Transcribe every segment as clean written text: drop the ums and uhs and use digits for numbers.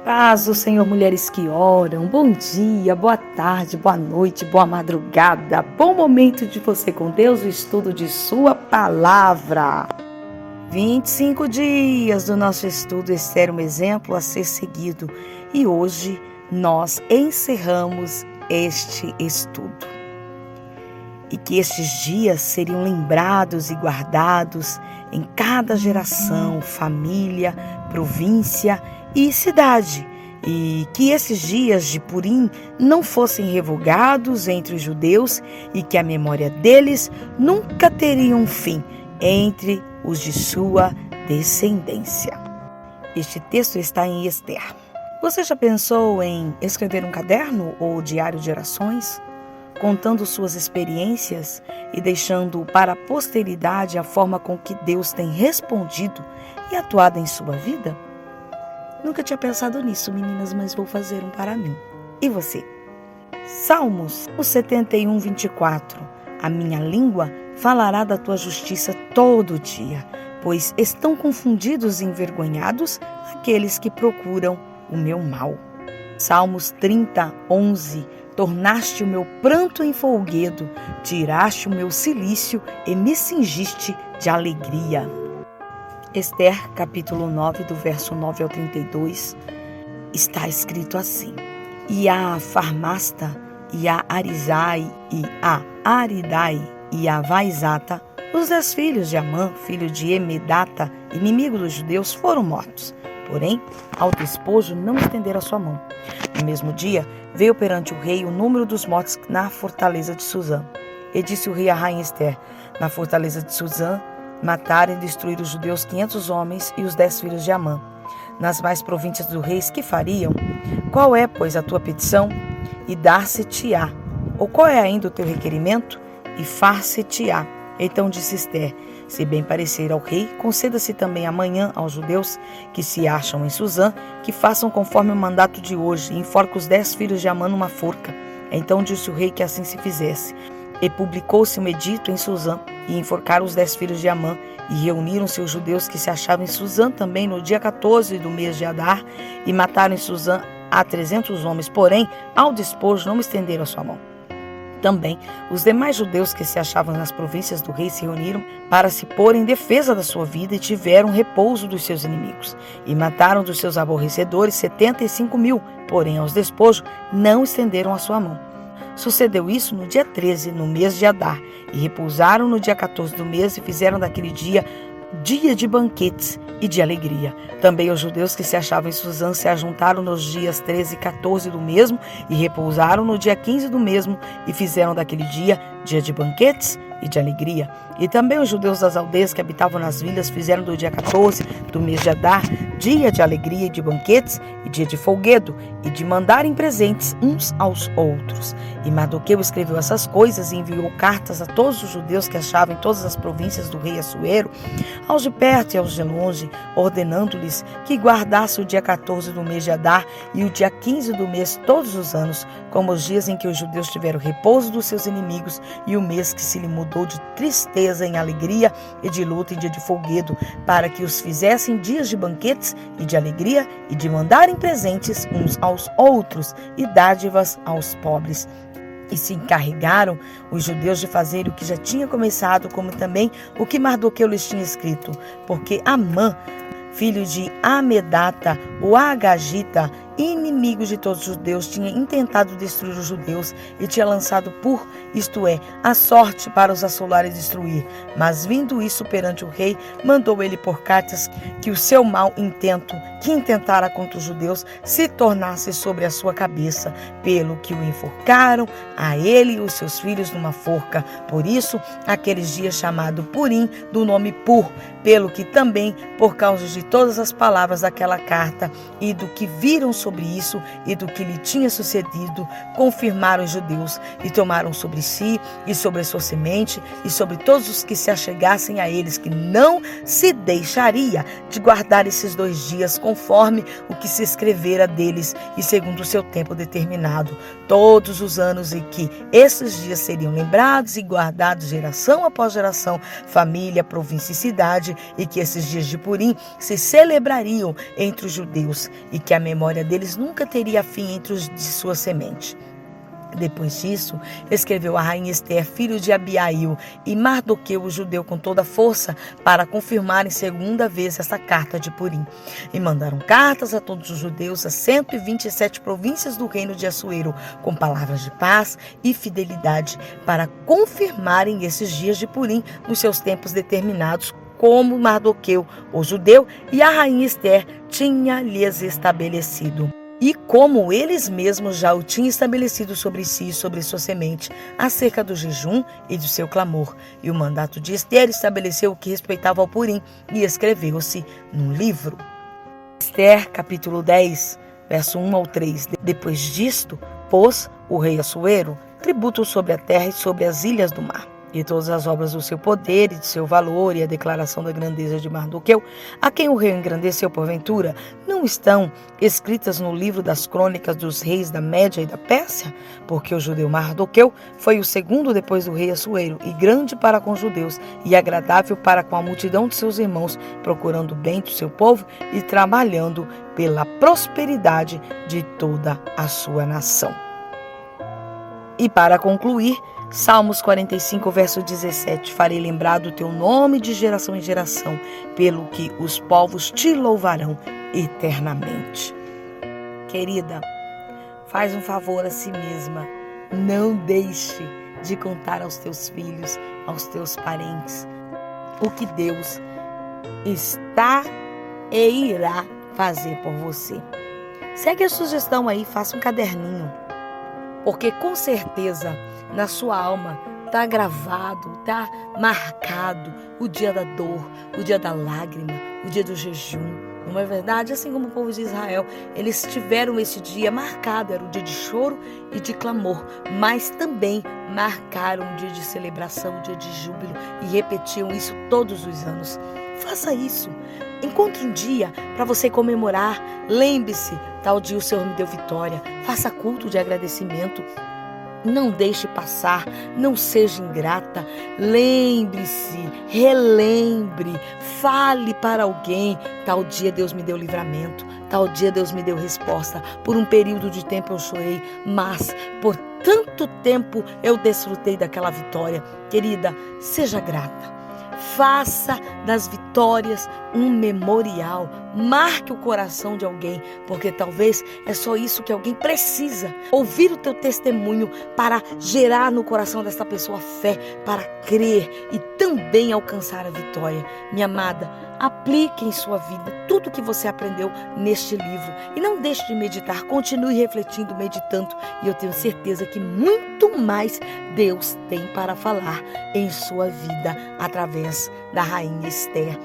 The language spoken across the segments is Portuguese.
Paz do Senhor, mulheres que oram, bom dia, boa tarde, boa noite, boa madrugada, bom momento de você com Deus, o estudo de sua palavra. 25 dias do nosso estudo, Esther, um exemplo a ser seguido, e hoje nós encerramos este estudo. E que estes dias seriam lembrados e guardados em cada geração, família, província e cidade, e que esses dias de Purim não fossem revogados entre os judeus e que a memória deles nunca teria um fim entre os de sua descendência. Este texto está em Esther. Você já pensou em escrever um caderno ou diário de orações, contando suas experiências e deixando para a posteridade a forma com que Deus tem respondido e atuado em sua vida? Nunca tinha pensado nisso, meninas, mas vou fazer um para mim. E você? Salmos, o 71, 24. A minha língua falará da tua justiça todo dia, pois estão confundidos e envergonhados aqueles que procuram o meu mal. Salmos 30, 11. Tornaste o meu pranto em folguedo, tiraste o meu cilício e me cingiste de alegria. Esther, capítulo 9, do verso 9 ao 32, está escrito assim: E a Farmasta, e a Arizai, e a Aridai, e a Vaizata, os 10 filhos de Amã, filho de Emedata, inimigo dos judeus, foram mortos. Porém, ao despojo não estenderam a sua mão. No mesmo dia, veio perante o rei o número dos mortos na fortaleza de Suzã. E disse o rei à rainha Esther: Na fortaleza de Suzã, mataram e destruíram os judeus 500 homens e os 10 filhos de Amã. Nas mais províncias do rei, que fariam? Qual é, pois, a tua petição? E dar-se-te-á. Ou qual é ainda o teu requerimento? E far-se-te-á. Então disse Esther: Se bem parecer ao rei, conceda-se também amanhã aos judeus que se acham em Suzã, que façam conforme o mandato de hoje, e enforca os 10 filhos de Amã numa forca. Então disse o rei que assim se fizesse. E publicou-se um edito em Suzã, e enforcaram os 10 filhos de Amã, e reuniram-se os judeus que se achavam em Suzã também no dia 14 do mês de Adar, e mataram em Suzã a 300 homens, porém, ao despojo não estenderam a sua mão. Também os demais judeus que se achavam nas províncias do rei se reuniram para se pôr em defesa da sua vida e tiveram repouso dos seus inimigos. E mataram dos seus aborrecedores 75.000, porém aos despojos não estenderam a sua mão. Sucedeu isso no dia 13, no mês de Adar, e repousaram no dia 14 do mês e fizeram daquele dia de banquetes e de alegria. Também os judeus que se achavam em Suzã se ajuntaram nos dias 13 e 14 do mesmo e repousaram no dia 15 do mesmo e fizeram daquele dia de banquetes e de alegria. E também os judeus das aldeias que habitavam nas vilas fizeram do dia 14 do mês de Adar dia de alegria e de banquetes e dia de folguedo e de mandarem presentes uns aos outros. E Mardoqueu escreveu essas coisas e enviou cartas a todos os judeus que achavam em todas as províncias do rei Assuero, aos de perto e aos de longe, ordenando-lhes que guardassem o dia 14 do mês de Adar e o dia 15 do mês todos os anos, como os dias em que os judeus tiveram repouso dos seus inimigos e o mês que se lhe mudou de tristeza em alegria e de luta em dia de folguedo, para que os fizessem dias de banquetes e de alegria e de mandarem presentes uns aos outros e dádivas aos pobres. E se encarregaram os judeus de fazer o que já tinha começado, como também o que Mardoqueu lhes tinha escrito, porque Amã, filho de Amedata, o Agagita, inimigo de todos os judeus, tinha intentado destruir os judeus e tinha lançado isto é, a sorte para os assolar e destruir. Mas vindo isso perante o rei, mandou ele por cartas que o seu mau intento, que intentara contra os judeus, se tornasse sobre a sua cabeça, pelo que o enforcaram, a ele e os seus filhos numa forca. Por isso, aqueles dias chamado Purim, do nome Pur, pelo que também, por causa de todas as palavras daquela carta e do que viram sobre isso e do que lhe tinha sucedido, confirmaram os judeus e tomaram sobre si e sobre a sua semente e sobre todos os que se achegassem a eles, que não se deixaria de guardar esses 2 dias conforme o que se escrevera deles e segundo o seu tempo determinado, todos os anos em que esses dias seriam lembrados e guardados geração após geração, família, província e cidade, e que esses dias de Purim se celebrariam entre os judeus e que a memória deles nunca teria fim entre os de sua semente. Depois disso, escreveu a rainha Ester, filho de Abiail, e Mardoqueu, o judeu, com toda a força, para confirmarem segunda vez essa carta de Purim. E mandaram cartas a todos os judeus, a 127 províncias do reino de Assuero, com palavras de paz e fidelidade, para confirmarem esses dias de Purim nos seus tempos determinados, como Mardoqueu, o judeu, e a rainha Ester tinha lhes estabelecido. E como eles mesmos já o tinham estabelecido sobre si e sobre sua semente, acerca do jejum e do seu clamor. E o mandato de Ester estabeleceu o que respeitava ao Purim, e escreveu-se num livro. Ester, capítulo 10, verso 1 ao 3. Depois disto, pôs o rei Assuero tributo sobre a terra e sobre as ilhas do mar. E todas as obras do seu poder e de seu valor e a declaração da grandeza de Mardoqueu, a quem o rei engrandeceu porventura, não estão escritas no livro das crônicas dos reis da Média e da Pérsia? Porque o judeu Mardoqueu foi o segundo depois do rei Assuero, e grande para com os judeus, e agradável para com a multidão de seus irmãos, procurando o bem do seu povo e trabalhando pela prosperidade de toda a sua nação. E para concluir, Salmos 45, verso 17. Farei lembrar do teu nome de geração em geração, pelo que os povos te louvarão eternamente. Querida, faz um favor a si mesma. Não deixe de contar aos teus filhos, aos teus parentes, o que Deus está e irá fazer por você. Segue a sugestão aí, faça um caderninho. Porque com certeza na sua alma está gravado, está marcado o dia da dor, o dia da lágrima, o dia do jejum. Não é verdade? Assim como o povo de Israel, eles tiveram esse dia marcado, era o dia de choro e de clamor, mas também marcaram um dia de celebração, um dia de júbilo, e repetiam isso todos os anos. Faça isso. Encontre um dia para você comemorar. Lembre-se, tal dia o Senhor me deu vitória. Faça culto de agradecimento. Não deixe passar, não seja ingrata. Lembre-se, relembre, fale para alguém. Tal dia Deus me deu livramento, tal dia Deus me deu resposta. Por um período de tempo eu chorei, mas por tanto tempo eu desfrutei daquela vitória. Querida, seja grata. Faça das vitórias um memorial. Marque o coração de alguém, porque talvez é só isso que alguém precisa. Ouvir o teu testemunho para gerar no coração dessa pessoa fé, para crer e também alcançar a vitória. Minha amada, aplique em sua vida tudo o que você aprendeu neste livro. E não deixe de meditar, continue refletindo, meditando. E eu tenho certeza que muito mais Deus tem para falar em sua vida através da rainha Ester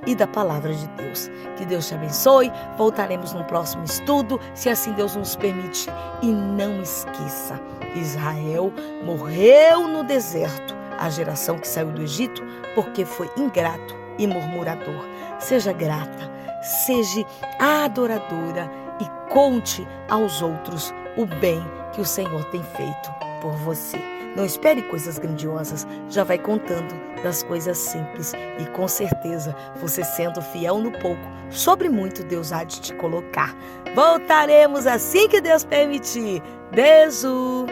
e da palavra de Deus. Que Deus te abençoe. Voltaremos no próximo estudo, se assim Deus nos permite. E não esqueça, Israel morreu no deserto, a geração que saiu do Egito, porque foi ingrato e murmurador. Seja grata, seja adoradora e conte aos outros o bem que o Senhor tem feito por você. Não espere coisas grandiosas, já vai contando das coisas simples, e com certeza, você sendo fiel no pouco, sobre muito Deus há de te colocar. Voltaremos assim que Deus permitir. Beijo!